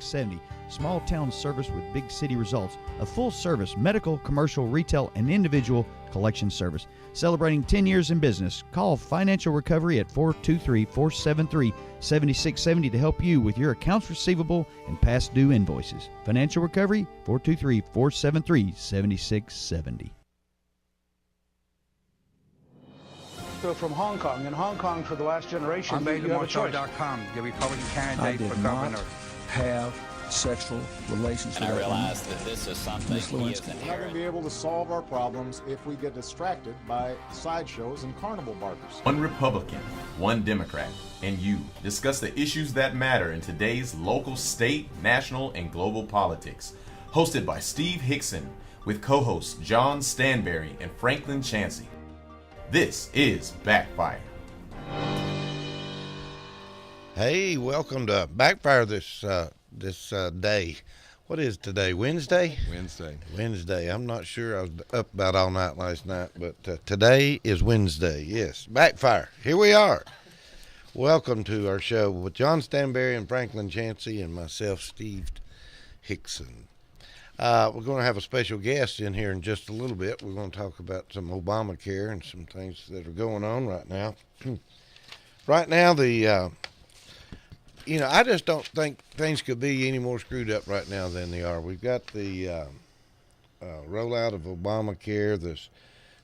7670. Small town service with big city results. A full service medical, commercial, retail, and individual collection service. Celebrating 10 years in business. Call Financial Recovery at 423-473-7670 to help you with your accounts receivable and past due invoices. Financial Recovery, 423-473-7670. So from Hong Kong. In Hong Kong, for the last generation, I'm BetaMortal.com, the Republican I candidate did for not governor. have sexual relations with And I that realized woman. that this is something Miss he is Lewinsky. We're not going to inherent. be able to solve our problems if we get distracted by sideshows and carnival barkers. One Republican, one Democrat, and you discuss the issues that matter in today's local, state, national, and global politics. Hosted by Steve Hickson with co-hosts John Stanberry and Franklin Chansey. This is Backfire. Hey, welcome to Backfire this day. What is today, Wednesday? Wednesday. I'm not sure. I was up about all night last night, but today is Wednesday. Yes, Backfire. Here we are. Welcome to our show with John Stanberry and Franklin Chansey and myself, Steve Hickson. We're going to have a special guest in here in just a little bit. We're going to talk about some Obamacare and some things that are going on right now. Right now, I just don't think things could be any more screwed up right now than they are. We've got the rollout of Obamacare, this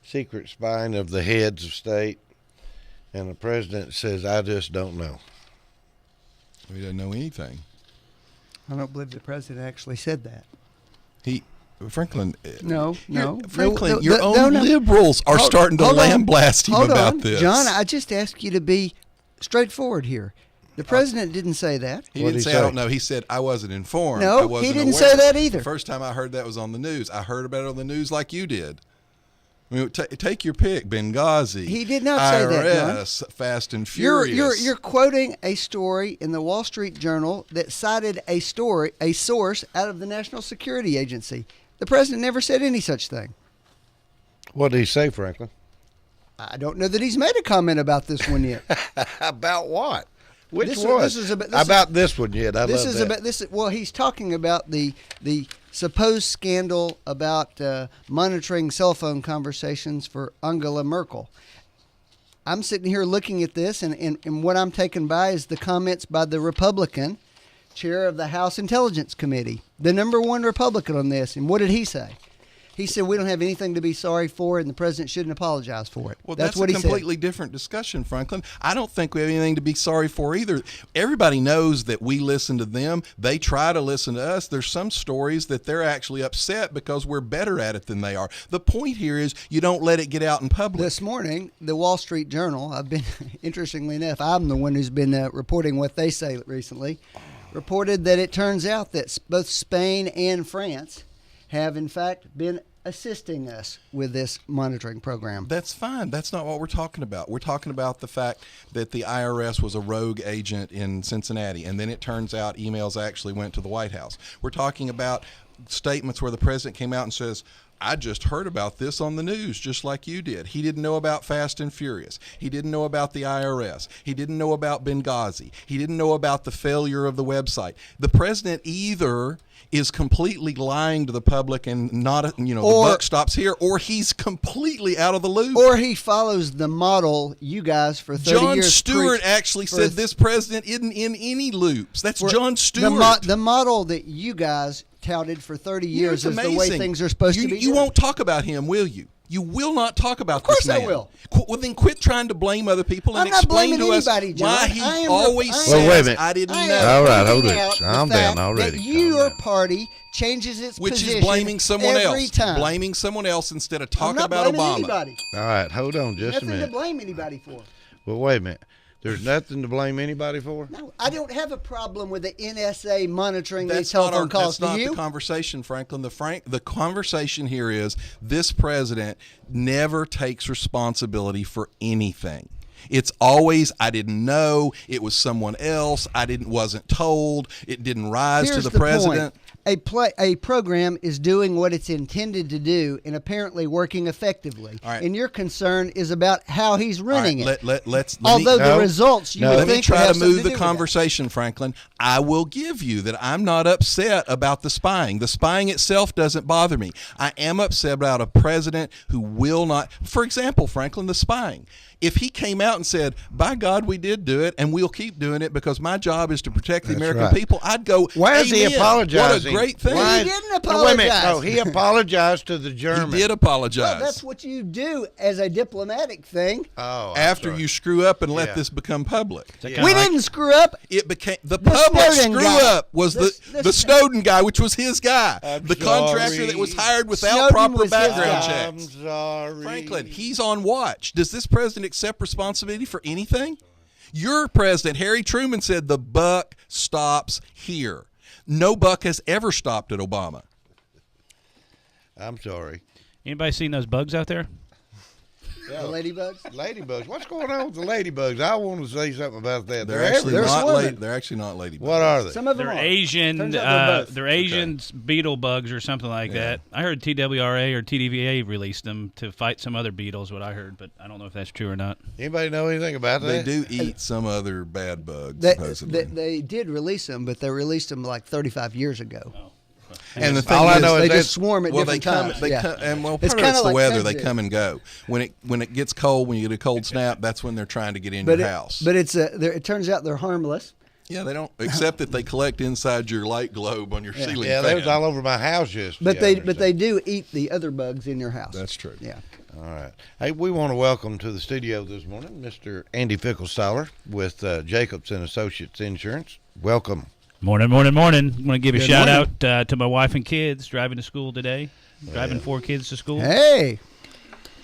secret spying of the heads of state, and the president says, I just don't know. He doesn't know anything. I don't believe the president actually said that. Franklin. No. Franklin, your own liberals are starting to lambaste him about this. John, I just ask you to be straightforward here. The president didn't say that. He didn't say, I don't know. He said, I wasn't informed. No, I wasn't he didn't aware. say that either. The first time I heard that was on the news. I heard about it on the news like you did. I mean, take your pick. Benghazi. He did not IRS, say that, John. Fast and Furious. You're quoting a story in the Wall Street Journal that cited a source out of the National Security Agency. The president never said any such thing. What did he say, Franklin? I don't know that he's made a comment about this one yet. About what? Which this one? About this one yet. Well, he's talking about the supposed scandal about monitoring cell phone conversations for Angela Merkel. I'm sitting here looking at this, and what I'm taken by is the comments by the Republican chair of the House Intelligence Committee, the number one Republican on this. And what did he say? He said, we don't have anything to be sorry for, and the president shouldn't apologize for it. Well, that's what he said. That's a completely different discussion, Franklin. I don't think we have anything to be sorry for either. Everybody knows that we listen to them. They try to listen to us. There's some stories that they're actually upset because we're better at it than they are. The point here is you don't let it get out in public. This morning, the Wall Street Journal, interestingly enough, I'm the one who's been reporting what they say recently, reported that it turns out that both Spain and France have in fact been assisting us with this monitoring program. That's fine. That's not what we're talking about. We're talking about the fact that the IRS was a rogue agent in Cincinnati, and then it turns out emails actually went to the White House. We're talking about statements where the president came out and says, I just heard about this on the news, just like you did. He didn't know about Fast and Furious. He didn't know about the IRS. He didn't know about Benghazi. He didn't know about the failure of the website. The president either is completely lying to the public and not, the buck stops here, or he's completely out of the loop. Or he follows the model you guys for 30 John years. John Stewart actually said this president isn't in any loops. That's John Stewart. The model that you guys touted for 30 years is the way things are supposed to be. You won't talk about him, will you? You will not talk about this man. Of course I will. Well, then quit trying to blame other people and explain to us why he always says, I didn't know. All right, hold it. Calm down already. That your party changes its position which is blaming someone every else. time. Blaming someone else instead of talking I'm not about blaming Obama. Anybody. All right, hold on just a minute. Nothing to blame anybody for. Well, wait a minute. There's nothing to blame anybody for? No, I don't have a problem with the NSA monitoring these telephone calls. That's not the conversation, Franklin. The conversation here is this president never takes responsibility for anything. It's always, I didn't know, it was someone else, wasn't told, it didn't rise Here's to the president. Point. A program is doing what it's intended to do and apparently working effectively. All right. And your concern is about how he's running it. Although the results you would let think me try would have to something move the do with conversation, Franklin. I will give you that I'm not upset about the spying. The spying itself doesn't bother me. I am upset about a president who will not. For example, Franklin, the spying. If he came out and said, by God, we did do it, and we'll keep doing it because my job is to protect the American people, I'd go, why is he apologizing? What a great thing. He didn't apologize. No, he apologized to the Germans. He did apologize. Well, that's what you do as a diplomatic thing. Oh, after you screw up and let this become public. We didn't screw up. It became the public screw-up was the Snowden guy, which was his guy. The contractor that was hired without proper background checks. I'm sorry. Franklin, he's on watch. Does this president accept responsibility for anything? Your president, Harry Truman, said the buck stops here. No buck has ever stopped at Obama. I'm sorry. Anybody seen those bugs out there? The ladybugs? Ladybugs. What's going on with the ladybugs? I want to say something about that. They're actually not ladybugs. What are they? Some of them they're are. Asian. They're Asian beetle bugs or something like that. I heard TWRA or TDVA released them to fight some other beetles. What I heard, but I don't know if that's true or not. Anybody know anything about that? They do eat some other bad bugs. They did release them, but they released them like 35 years ago. Oh. And the thing all I know they is just swarm at different times. Part It's of it's kinda the like weather. They kudzu. come and go. When it gets cold, when you get a cold snap, that's when they're trying to get in your house. But it turns out they're harmless. Yeah, they don't, except that they collect inside your light globe on your ceiling Yeah, fan. they was all over my house yesterday. But they do eat the other bugs in your house. That's true. Yeah. All right. Hey, we want to welcome to the studio this morning Mr. Andy Fickelstaller with Jacobs and Associates Insurance. Welcome. Morning. I want to give a Good shout morning. out to my wife and kids driving to school today. Driving 4 kids to school. Hey.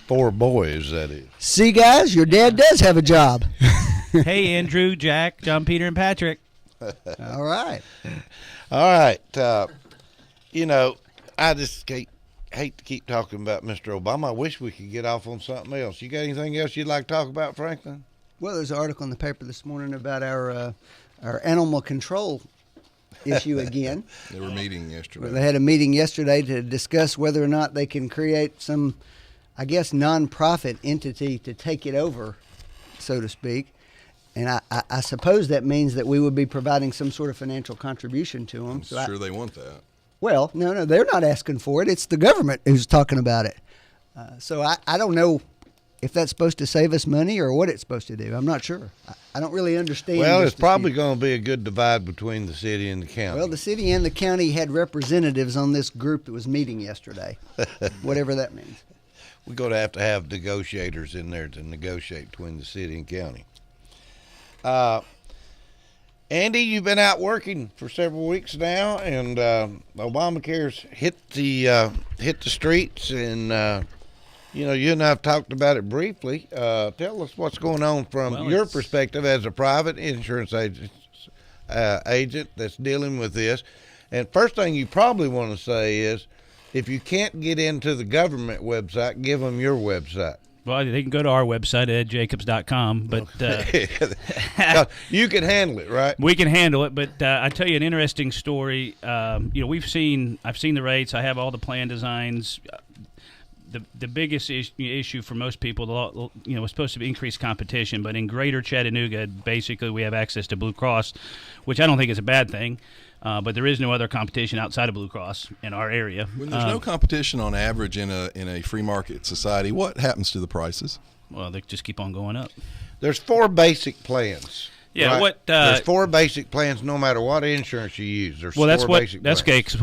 4 boys, that is. See, guys, your dad does have a job. Hey, Andrew, Jack, John, Peter, and Patrick. All right. All right. I just hate to keep talking about Mr. Obama. I wish we could get off on something else. You got anything else you'd like to talk about, Franklin? Well, there's an article in the paper this morning about our animal control issue again. They were meeting yesterday. They had a meeting yesterday to discuss whether or not they can create some, I guess, nonprofit entity to take it over, so to speak. And I suppose that means that we would be providing some sort of financial contribution to them. I'm sure they want that. Well, no, they're not asking for it. It's the government who's talking about it. So I don't know if that's supposed to save us money or what it's supposed to do. I'm not sure. I don't really understand. Well, it's probably going to be a good divide between the city and the county. Well, the city and the county had representatives on this group that was meeting yesterday, whatever that means. We're going to have negotiators in there to negotiate between the city and county. Andy, you've been out working for several weeks now, and Obamacare's hit the streets, and you and I've talked about it briefly. Tell us what's going on from your perspective as a private insurance agent that's dealing with this. And first thing you probably want to say is, if you can't get into the government website, give them your website. Well, they can go to our website at jacobs.com, but you can handle it, right? We can handle it, but I tell you an interesting story. I've seen the rates. I have all the plan designs. The biggest issue for most people, was supposed to be increased competition, but in Greater Chattanooga, basically we have access to Blue Cross, which I don't think is a bad thing. But there is no other competition outside of Blue Cross in our area. When there's no competition on average in a free market society, what happens to the prices? Well, they just keep on going up. There's 4 basic plans. Yeah, right? There's 4 basic plans no matter what insurance you use. There's 4 basic plans. Okay. Cause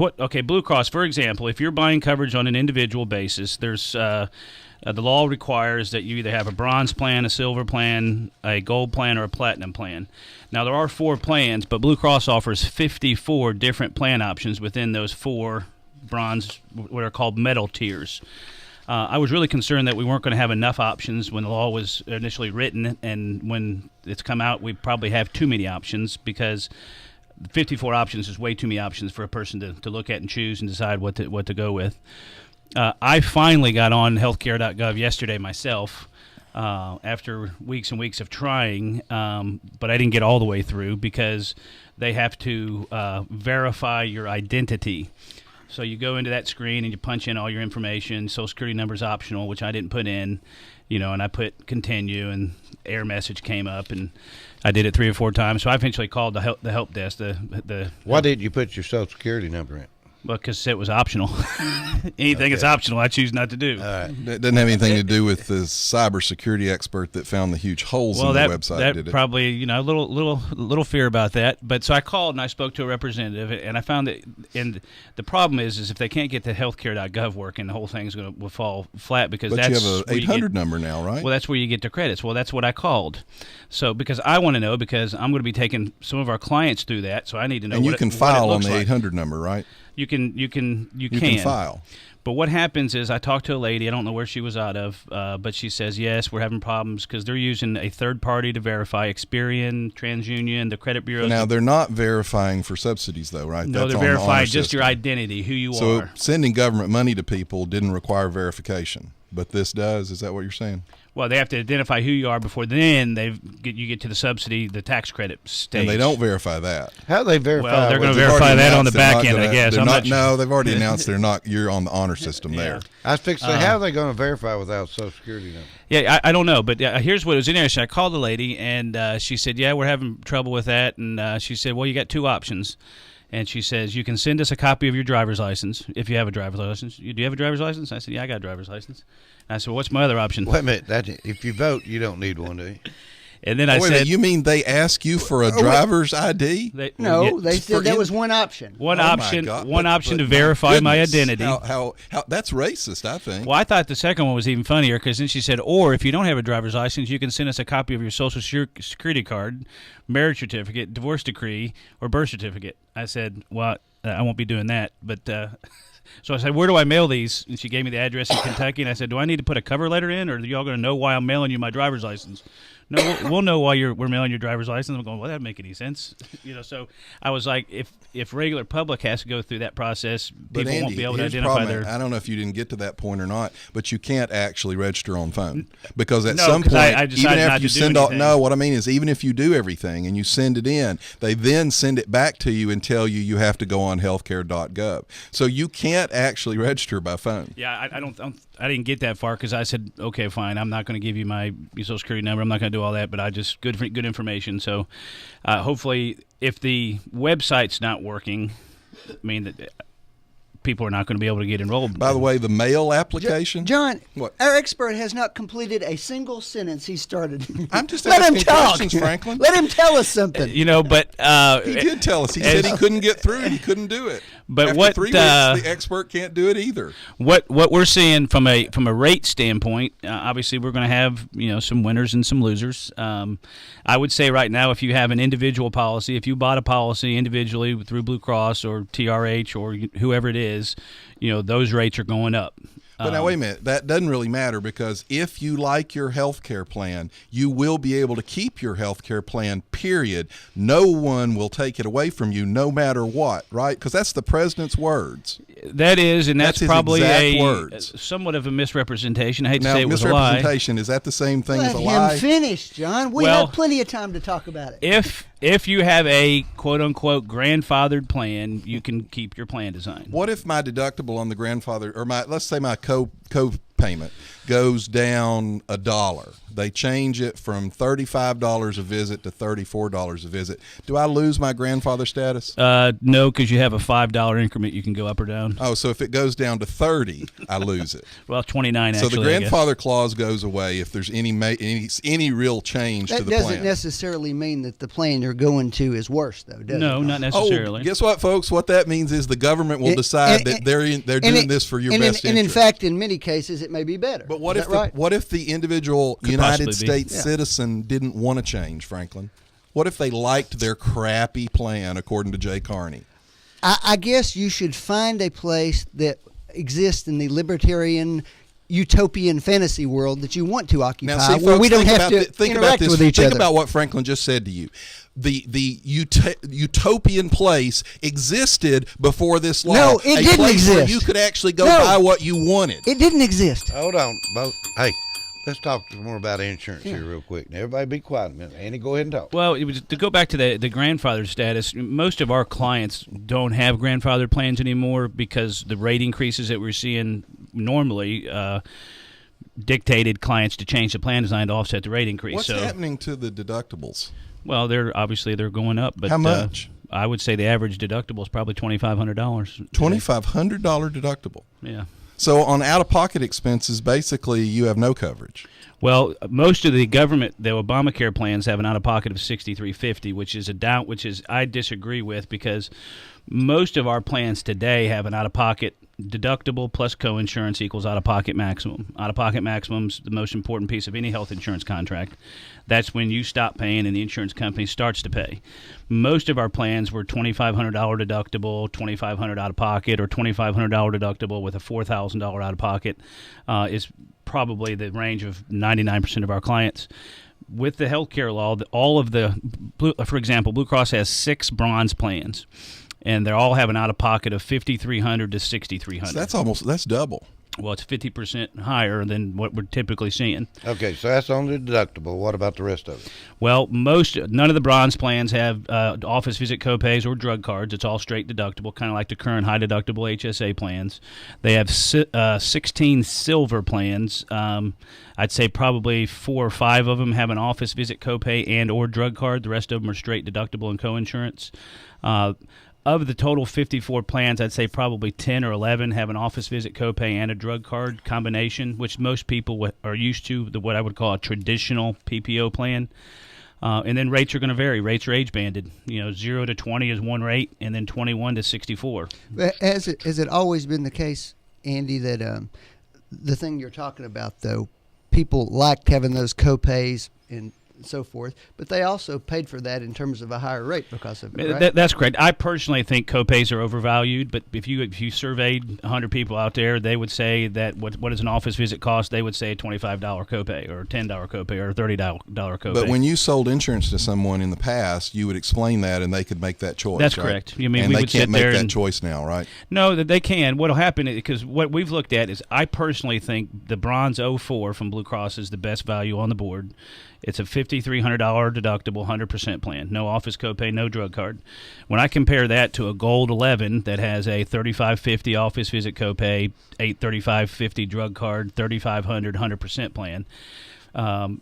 Blue Cross, for example, if you're buying coverage on an individual basis, there's the law requires that you either have a bronze plan, a silver plan, a gold plan, or a platinum plan. Now, there are 4 plans, but Blue Cross offers 54 different plan options within those 4 bronze, what are called metal tiers. I was really concerned that we weren't going to have enough options when the law was initially written, and when it's come out, we probably have too many options because 54 options is way too many options for a person to look at and choose and decide what to go with. I finally got on healthcare.gov yesterday myself. after weeks and weeks of trying, but I didn't get all the way through because they have to verify your identity. So you go into that screen and you punch in all your information. Social Security number is optional, which I didn't put in, and I put continue, and error message came up, and I did it 3 or 4 times. So I eventually called the help desk. Why didn't you put your Social Security number in? Well, because it was optional. Anything that's optional, I choose not to do. All right. That doesn't have anything to do with the cybersecurity expert that found the huge holes in the website, did it? Probably, a little fear about that. But so I called and I spoke to a representative, and I found that, and the problem is if they can't get the healthcare.gov working, the whole thing's will fall flat because but that's you have an 800 number now, right? Well, that's where you get the credits. Well, that's what I called. So because I want to know, because I'm going to be taking some of our clients through that, so I need to know. And you can file on the like. 800 number, right? You can file. But what happens is I talked to a lady. I don't know where she was out of, but she says, yes, we're having problems because they're using a third party to verify Experian, TransUnion, the credit bureaus. Now, they're not verifying for subsidies, though, right? No, they're verifying just your identity, who you are. So sending government money to people didn't require verification, but this does. Is that what you're saying? Well, they have to identify who you are before then you get to the subsidy, the tax credit stage. And they don't verify that. How do they verify? Well, they're going to verify that on the back end, I guess. No, they've already announced you're on the honor system there. I was fixing to say, how are they going to verify without Social Security number? Yeah, I don't know, but here's what was interesting. I called the lady, and she said, yeah, we're having trouble with that. And she said, well, you got 2 options. And she says, you can send us a copy of your driver's license if you have a driver's license. Do you have a driver's license? I said, yeah, I got a driver's license. And I said, well, what's my other option? Wait a minute. If you vote, you don't need one, do you? And then I said, you mean they ask you for a driver's ID? They said that was one option. One option to verify my identity. How that's racist, I think. Well, I thought the second one was even funnier because then she said, or if you don't have a driver's license, you can send us a copy of your Social Security card, marriage certificate, divorce decree, or birth certificate. I said, well, I won't be doing that, but. So I said, where do I mail these? And she gave me the address in Kentucky. And I said, do I need to put a cover letter in, or are y'all going to know why I'm mailing you my driver's license? No, we'll know why we're mailing your driver's license. I'm going, well, that doesn't make any sense. So I was like, if regular public has to go through that process, people won't be able to identify their. I don't know if you didn't get to that point or not, but you can't actually register on phone because at some point, even after you send off, what I mean is even if you do everything and you send it in, they then send it back to you and tell you have to go on healthcare.gov. So you can't actually register by phone. Yeah, I didn't get that far because I said, okay, fine, I'm not going to give you my Social Security number. I'm not going to do all that, but I just good information. So hopefully, if the website's not working, I mean that people are not going to be able to get enrolled. By the way, the mail application, John, what? Our expert has not completed a single sentence he started. I'm just asking questions, Franklin. Let him tell us something. But he did tell us. He said he couldn't get through and he couldn't do it. But after 3 weeks, the expert can't do it either. What we're seeing from a rate standpoint, obviously we're going to have some winners and some losers. I would say right now, if you have an individual policy, if you bought a policy individually through Blue Cross or TRH or whoever it is, those rates are going up. But now, wait a minute. That doesn't really matter because if you like your health care plan, you will be able to keep your health care plan, period. No one will take it away from you no matter what, right? Because that's the president's words. That is, and that's probably words. Somewhat of a misrepresentation. I hate to now, say it was a lie. Misrepresentation, is that the same thing as a lie? Let him finish, John. We have plenty of time to talk about it. If you have a quote-unquote grandfathered plan, you can keep your plan design. What if my deductible on the grandfather, or let's say my co-payment goes down $1? They change it from $35 a visit to $34 a visit. Do I lose my grandfather status? No, because you have a $5 increment you can go up or down. Oh, so if it goes down to $30, I lose it. Well, $29 actually. So the grandfather clause goes away if there's any real change to the plan. That doesn't necessarily mean that the plan you're going to is worse, though, does it? No, not necessarily. Oh, guess what, folks? What that means is the government will decide that they're doing this for your best interest. And in fact, in many cases, it may be better. But what if the individual United States citizen didn't want to change, Franklin? What if they liked their crappy plan, according to Jay Carney? I guess you should find a place that exists in the libertarian utopian fantasy world that you want to occupy, now, see, where folks, we don't have to interact with each other. Think about what Franklin just said to you. The utopian place existed before this law. No, it didn't exist. Where you could actually go buy what you wanted. It didn't exist. Hold on, Bo. Hey, Let's talk more about insurance here real quick. Now, everybody be quiet a minute. Andy, go ahead and talk. Well, it was to go back to the grandfather status. Most of our clients don't have grandfather plans anymore because the rate increases that we're seeing normally dictated clients to change the plan design to offset the rate increase. What's happening to the deductibles? Well, they're going up. But how much? I would say the average deductible is probably $2,500. $2,500 deductible. Yeah. So on out-of-pocket expenses, basically, you have no coverage. Well, most of the Obamacare plans have an out-of-pocket of $6,350, which is I disagree with, because most of our plans today have an out-of-pocket deductible plus co-insurance equals out-of-pocket maximum. Out-of-pocket maximum's the most important piece of any health insurance contract. That's when you stop paying and the insurance company starts to pay. Most of our plans were $2,500 deductible, $2,500 out-of-pocket, or $2,500 deductible with a $4,000 out-of-pocket is probably the range of 99% of our clients. With the healthcare law, for example, Blue Cross has 6 bronze plans, and they all have an out-of-pocket of $5,300 to $6,300. So that's double. Well, it's 50% higher than what we're typically seeing. Okay, so that's on the deductible. What about the rest of it? Well, none of the bronze plans have office visit copays or drug cards. It's all straight deductible, kind of like the current high deductible HSA plans. They have 16 silver plans. I'd say probably 4 or 5 of them have an office visit copay and or drug card. The rest of them are straight deductible and coinsurance. Of the total 54 plans, I'd say probably 10 or 11 have an office visit copay and a drug card combination, which most people are used to, what I would call a traditional PPO plan. And then rates are going to vary. Rates are age banded. 0 to 20 is one rate, and then 21 to 64. Has it always been the case, Andy, that the thing you're talking about, though, people liked having those copays and so forth, but they also paid for that in terms of a higher rate because of it, right? That's correct. I personally think copays are overvalued, but if you surveyed 100 people out there, they would say that what does an office visit cost? They would say a $25 copay or a $10 copay or a $30 copay. But when you sold insurance to someone in the past, you would explain that and they could make that choice. That's right? correct. And they can't make that choice now, right? No, they can. What'll happen is, because what we've looked at is, I personally think the Bronze 04 from Blue Cross is the best value on the board. It's a $5,300 deductible, 100% plan. No office copay, no drug card. When I compare that to a Gold 11 that has a $3,550 office visit copay, $835.50 drug card, $3,500 100% plan.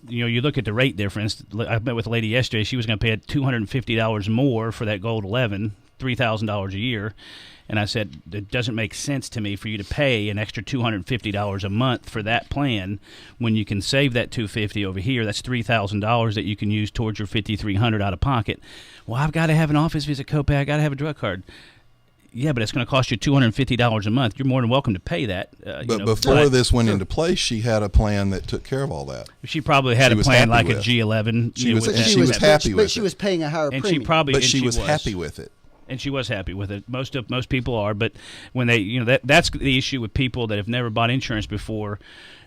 You look at the rate difference. I met with a lady yesterday. She was going to pay $250 more for that Gold 11, $3,000 a year. And I said, it doesn't make sense to me for you to pay an extra $250 a month for that plan when you can save that $250 over here. That's $3,000 that you can use towards your $5,300 out of pocket. Well, I've got to have an office visit copay. I got to have a drug card. Yeah, but it's going to cost you $250 a month. You're more than welcome to pay that. But before this went into place, she had a plan that took care of all that. She probably had a plan like a G11. She was happy with it. But she was paying a higher premium. She was happy with it. And she was happy with it. Most people are, but when they, that's the issue with people that have never bought insurance before.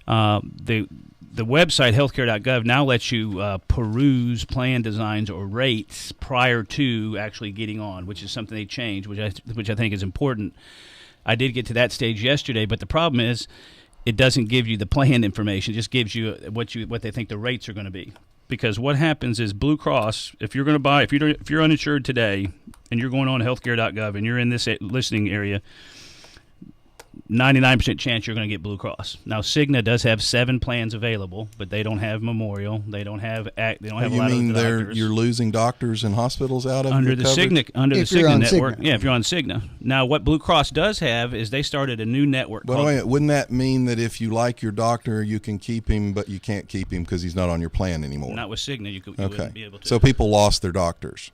The website healthcare.gov now lets you peruse plan designs or rates prior to actually getting on, which is something they changed, which I think is important. I did get to that stage yesterday, but the problem is it doesn't give you the plan information. It just gives you what they think the rates are going to be. Because what happens is Blue Cross, if you're uninsured today and you're going on healthcare.gov and you're in this listening area, 99% chance you're going to get Blue Cross. Now, Cigna does have 7 plans available, but they don't have Memorial. They don't have a lot of doctors. You mean you're losing doctors and hospitals out of under your the coverage? Cigna network? Cigna. Yeah, if you're on Cigna. Now, what Blue Cross does have is they started a new network. But wouldn't that mean that if you like your doctor, you can keep him, but you can't keep him because he's not on your plan anymore? Not with Cigna, you wouldn't be able to. So people lost their doctors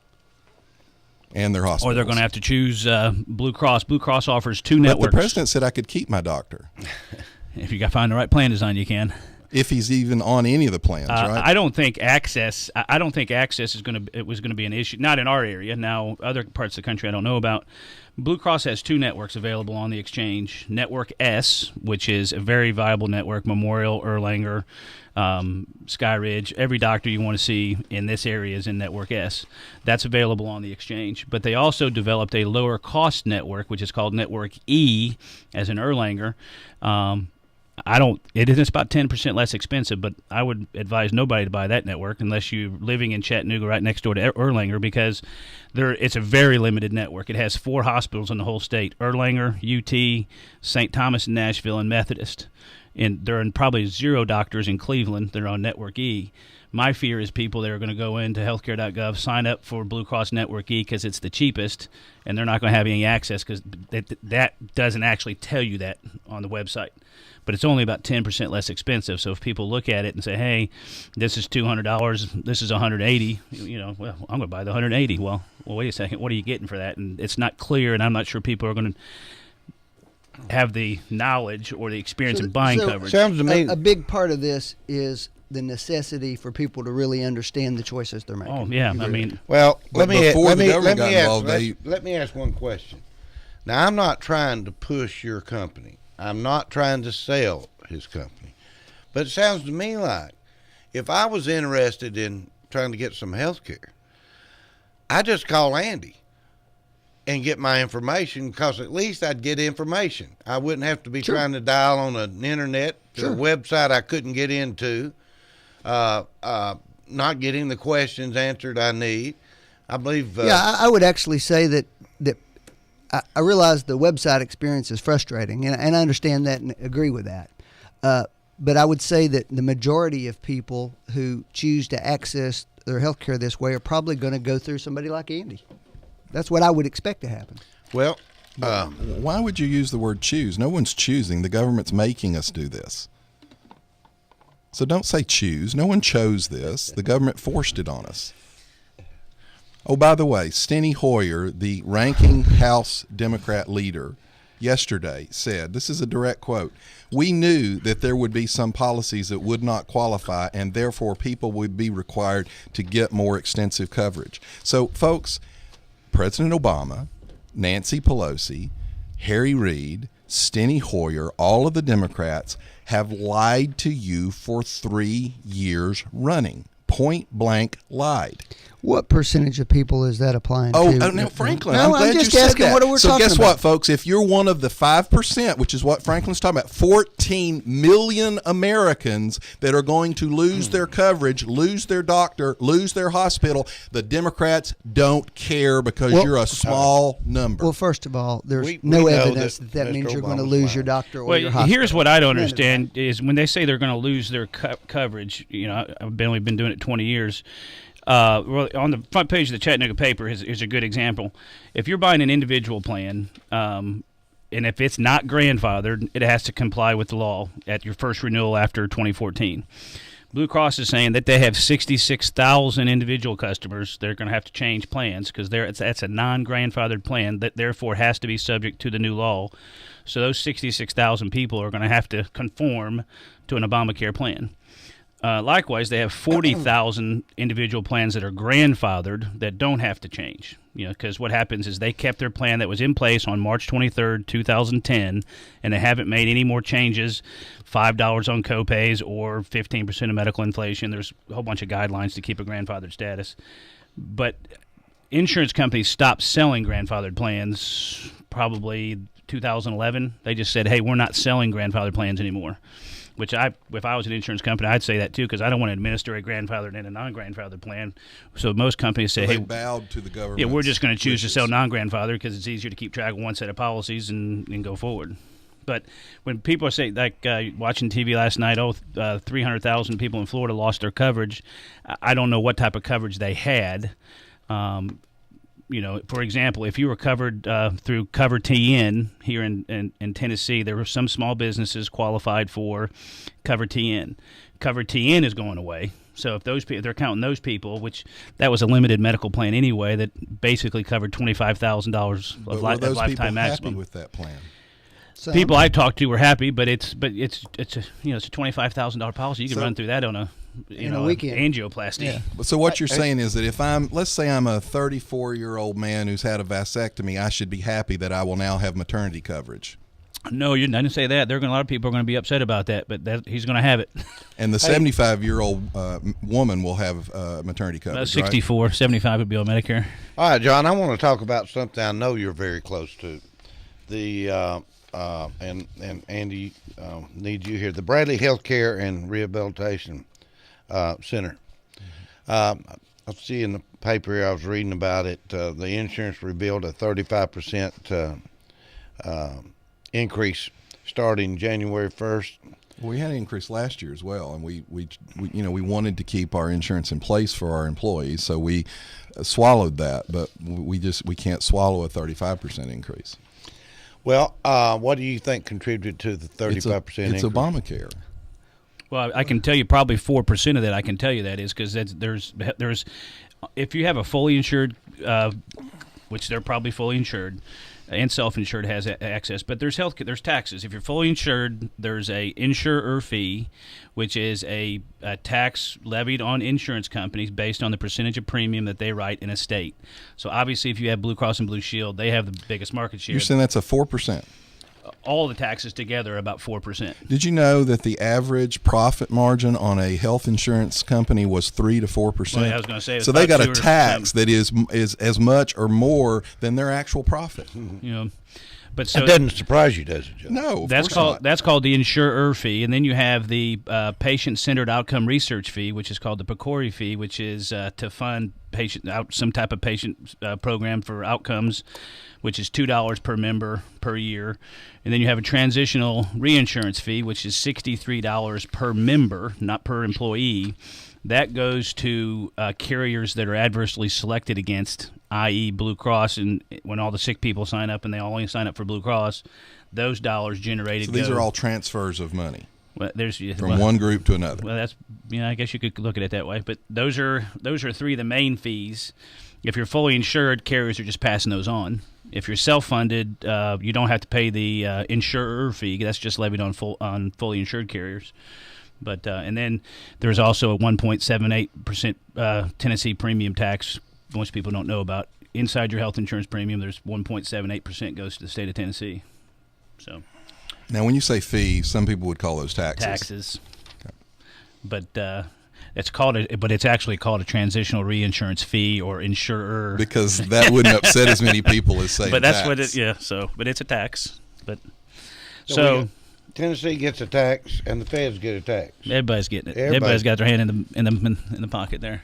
and their hospitals. Or they're going to have to choose Blue Cross. Blue Cross offers 2 networks. But the president said I could keep my doctor. If you got to find the right plan design, you can. If he's even on any of the plans, right? I don't think access. I don't think access was going to be an issue. Not in our area. Now, other parts of the country I don't know about. Blue Cross has 2 networks available on the exchange. Network S, which is a very viable network. Memorial, Erlanger, Sky Ridge, every doctor you want to see in this area is in Network S. That's available on the exchange. But they also developed a lower cost network, which is called Network E, as in Erlanger. It is about 10% less expensive, but I would advise nobody to buy that network unless you're living in Chattanooga right next door to Erlanger, because it's a very limited network. It has 4 hospitals in the whole state: Erlanger, UT, St. Thomas in Nashville, and Methodist. And there are probably 0 doctors in Cleveland that are on Network E. My fear is people that are going to go into healthcare.gov, sign up for Blue Cross Network E because it's the cheapest, and they're not going to have any access because that doesn't actually tell you that on the website. But it's only about 10% less expensive. So if people look at it and say, hey, this is $200, this is $180, well, I'm going to buy the $180. Well, wait a second, what are you getting for that? And it's not clear, and I'm not sure people are going to have the knowledge or the experience in buying coverage. Sounds to me a big part of this is the necessity for people to really understand the choices they're making. Oh, yeah. I mean, well, let me ask one question. Now, I'm not trying to push your company. I'm not trying to sell his company. But it sounds to me like if I was interested in trying to get some health care, I just call Andy and get my information, because at least I'd get information. I wouldn't have to be trying to dial on an internet to a website I couldn't get into, not getting the questions answered I need. I believe. I would actually say that I realize the website experience is frustrating, and I understand that and agree with that. But I would say that the majority of people who choose to access their health care this way are probably going to go through somebody like Andy. That's what I would expect to happen. Well, why would you use the word choose? No one's choosing. The government's making us do this. So don't say choose. No one chose this. The government forced it on us. Oh, by the way, Steny Hoyer, the ranking House Democrat leader, yesterday said, this is a direct quote, "We knew that there would be some policies that would not qualify, and therefore people would be required to get more extensive coverage." So, folks, President Obama, Nancy Pelosi, Harry Reid, Steny Hoyer, all of the Democrats have lied to you for 3 years running. Point blank lied. What percentage of people is that applying to? Oh, no, Franklin, no, I'm glad just you said asking that. what we're so talking guess about. what, folks? If you're one of the 5%, which is what Franklin's talking about, 14 million Americans that are going to lose their coverage, lose their doctor, lose their hospital, the Democrats don't care because you're a small number. Well, first of all, there's no evidence that means you're going to lose your doctor or your hospital. Here's what I don't understand is when they say they're going to lose their coverage, I've only been doing it 20 years. On the front page of the Chattanooga paper is a good example. If you're buying an individual plan, and if it's not grandfathered, it has to comply with the law at your first renewal after 2014. Blue Cross is saying that they have 66,000 individual customers that are going to have to change plans because that's a non-grandfathered plan that therefore has to be subject to the new law. So those 66,000 people are going to have to conform to an Obamacare plan. Likewise, they have 40,000 individual plans that are grandfathered that don't have to change. Because what happens is they kept their plan that was in place on March 23rd, 2010, and they haven't made any more changes, $5 on copays or 15% of medical inflation. There's a whole bunch of guidelines to keep a grandfathered status. But insurance companies stopped selling grandfathered plans probably 2011. They just said, hey, we're not selling grandfathered plans anymore. Which if I was an insurance company, I'd say that too, because I don't want to administer a grandfathered and a non-grandfathered plan. So most companies say, they bowed to the government. Yeah, we're just going to choose to sell non-grandfathered because it's easier to keep track of one set of policies and go forward. But when people say, like watching TV last night, 300,000 people in Florida lost their coverage, I don't know what type of coverage they had. For example, if you were covered through Cover TN here in Tennessee, there were some small businesses qualified for Cover TN. Cover TN is going away. So if they're counting those people, which that was a limited medical plan anyway, that basically covered $25,000 of lifetime maximum. Happy with that plan? People I talked to were happy, but it's a $25,000 policy. You can run through that on a weekend angioplasty. Yeah. So what you're saying is that if let's say I'm a 34-year-old man who's had a vasectomy, I should be happy that I will now have maternity coverage. No, you didn't say that. A lot of people are going to be upset about that, but he's going to have it. And the 75-year-old woman will have maternity coverage. 64, right? 75 would be on Medicare. All right, John, I want to talk about something I know you're very close to. and Andy needs you here. The Bradley Healthcare and Rehabilitation Center. I see in the paper here, I was reading about it. The insurance revealed a 35% increase starting January 1st. Well, we had an increase last year as well, and we wanted to keep our insurance in place for our employees, so we swallowed that, but we can't swallow a 35% increase. Well, what do you think contributed to the 35% increase? It's Obamacare. Well, I can tell you probably 4% of that. I can tell you that is because there's if you have a fully insured, which they're probably fully insured, and self-insured has access, but there's taxes. If you're fully insured, there's a insurer fee, which is a tax levied on insurance companies based on the percentage of premium that they write in a state. So obviously, if you have Blue Cross and Blue Shield, they have the biggest market share. You're saying that's a 4%? All the taxes together are about 4%. Did you know that the average profit margin on a health insurance company was 3 to 4%? Well, I was going to say. So they got a tax that is as much or more than their actual profit. You know, but so it doesn't surprise you, does it, Joe? No, that's called the insurer fee, and then you have the patient-centered outcome research fee, which is called the PCORI fee, which is to fund some type of patient program for outcomes, which is $2 per member per year. And then you have a transitional reinsurance fee, which is $63 per member, not per employee. That goes to carriers that are adversely selected against, i.e. Blue Cross, and when all the sick people sign up and they only sign up for Blue Cross, those dollars generated. So these are all transfers of money. Well, from one group to another. Well, that's I guess you could look at it that way. But those are three of the main fees. If you're fully insured, carriers are just passing those on. If you're self-funded, you don't have to pay the insurer fee. That's just levied on fully insured carriers. But and then there's also a 1.78% Tennessee premium tax. Most people don't know about. Inside your health insurance premium, there's 1.78% goes to the state of Tennessee. So. Now, when you say fee, some people would call those taxes. Taxes. Okay. But it's actually called a transitional reinsurance fee or insurer. Because that wouldn't upset as many people as saying. But that's tax. what it. Yeah. So, but it's a tax. But so Tennessee gets a tax, and the feds get a tax. Everybody's getting it. Everybody's got their hand in the pocket there.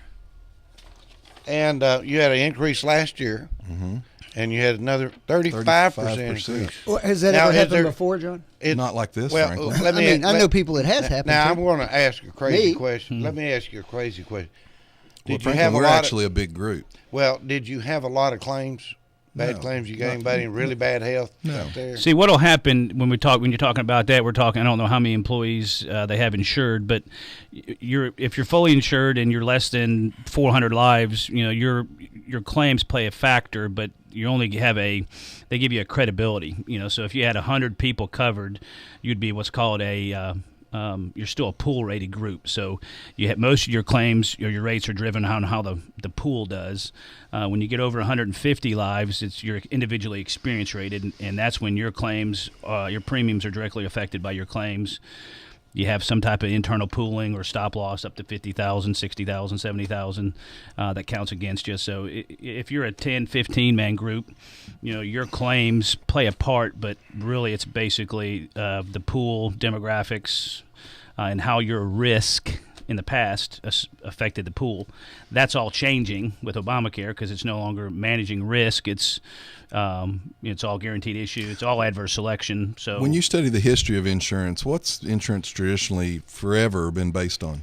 And you had an increase last year. Mm-hmm. And you had another 35% increase. Well, has that ever happened before, John? Not like this, frankly. I know people it has happened Now, to. I'm going to ask you a crazy question. Let me ask you a crazy question. We're actually a big group. Well, did you have a lot of claims? Bad claims? You got anybody in really bad health? No. There? See, what'll happen when you're talking about that, we're talking, I don't know how many employees they have insured, but if you're fully insured and you're less than 400 lives, your claims play a factor, but you only have they give you a credibility, so if you had 100 people covered, you'd be what's called you're still a pool rated group. So you have most of your claims, your rates are driven on how the pool does. When you get over 150 lives, you're individually experience rated, and that's when your claims, your premiums are directly affected by your claims. You have some type of internal pooling or stop loss up to 50,000, 60,000, 70,000 that counts against you. So if you're a 10, 15-man group, your claims play a part, but really it's basically the pool demographics and how your risk in the past affected the pool. That's all changing with Obamacare because it's no longer managing risk. It's all guaranteed issue. It's all adverse selection. So when you study the history of insurance, what's insurance traditionally forever been based on?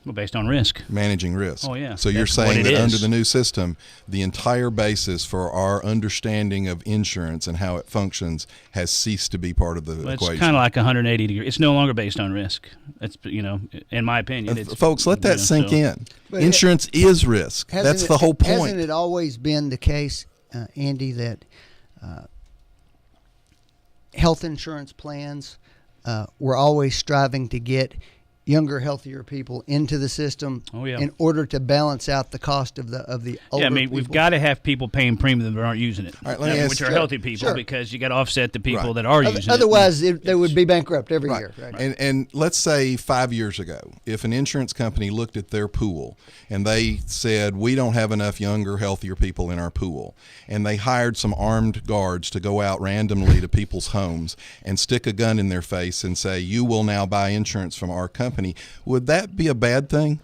Well, based on risk. Managing risk. Oh, yeah. So you're saying that under the new system, the entire basis for our understanding of insurance and how it functions has ceased to be part of the equation. It's kind of like 180 degrees. It's no longer based on risk. It's, in my opinion. Folks, let that sink in. But insurance is risk. That's the whole point. Hasn't it always been the case, Andy, that health insurance plans were always striving to get younger, healthier people into the system in order to balance out the cost of the older Yeah, I mean, people. we've got to have people paying premium that aren't using it, All right, let me ask which are you- healthy people, because you got to offset the people Right. that are using it. Otherwise, they would be bankrupt every year. Right? And let's say 5 years ago, if an insurance company looked at their pool and they said, we don't have enough younger, healthier people in our pool, and they hired some armed guards to go out randomly to people's homes and stick a gun in their face and say, you will now buy insurance from our company, would that be a bad thing?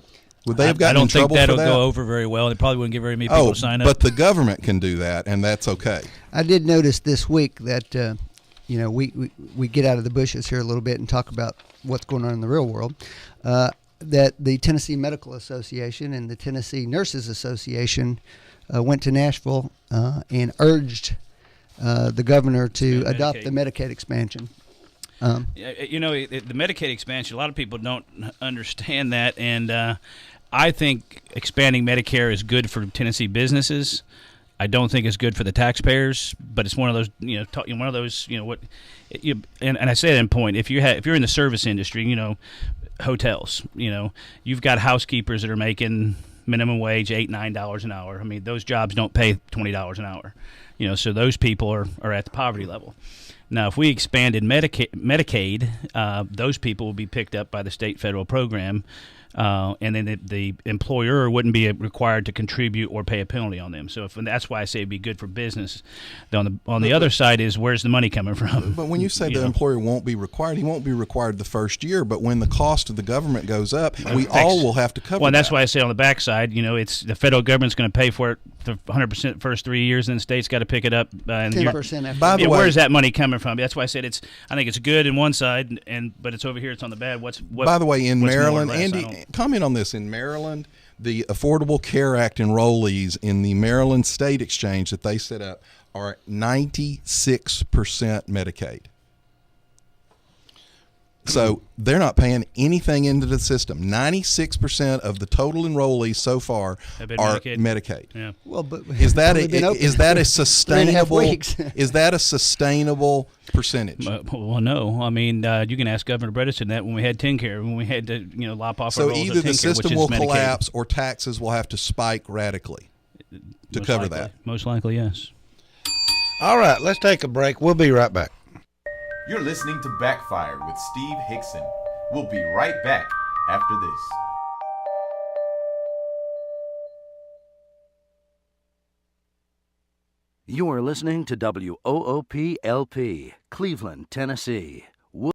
Would they have gotten in trouble for that? I don't think that'll go over very well. They probably wouldn't get very many people to sign up. But the government can do that, and that's okay. I did notice this week that we get out of the bushes here a little bit and talk about what's going on in the real world. That the Tennessee Medical Association and the Tennessee Nurses Association went to Nashville and urged the governor to adopt the Medicaid expansion. The Medicaid expansion, a lot of people don't understand that, and I think expanding Medicare is good for Tennessee businesses. I don't think it's good for the taxpayers, but it's one of those, and I say that in point. If you're in the service industry, hotels, you've got housekeepers that are making minimum wage $8-9 an hour. I mean, those jobs don't pay $20 an hour, so those people are at the poverty level. Now, if we expanded Medicaid, those people will be picked up by the state federal program, and then the employer wouldn't be required to contribute or pay a penalty on them. So that's why I say it'd be good for business. On the other side is, where's the money coming from? But when you say the employer won't be required, he won't be required the first year. But when the cost of the government goes up, we all will have to cover. Well, that's that. why I say on the backside, it's the federal government's going to pay for it the 100% first 3 years, and the state's got to pick it up. 10% after. By the way, where's that money coming from? That's why I said I think it's good in one side, but it's over here. It's on the bad. By the way, in Maryland, less, Andy, comment on this. In Maryland, the Affordable Care Act enrollees in the Maryland State Exchange that they set up are 96% Medicaid. So they're not paying anything into the system. 96% of the total enrollees so far are Medicaid. Yeah. Well, but is that a sustainable? 3.5 weeks. Is that a sustainable percentage? Well, no. I mean, you can ask Governor Bredesen that when we had TennCare, when we had to lop off our So rolls either of the TennCare, system which will is Medicaid. collapse or taxes will have to spike radically to cover that. Most likely, yes. All right, let's take a break. We'll be right back. You're listening to Backfire with Steve Hickson. We'll be right back after this. You are listening to WOOP-LP, Cleveland, Tennessee.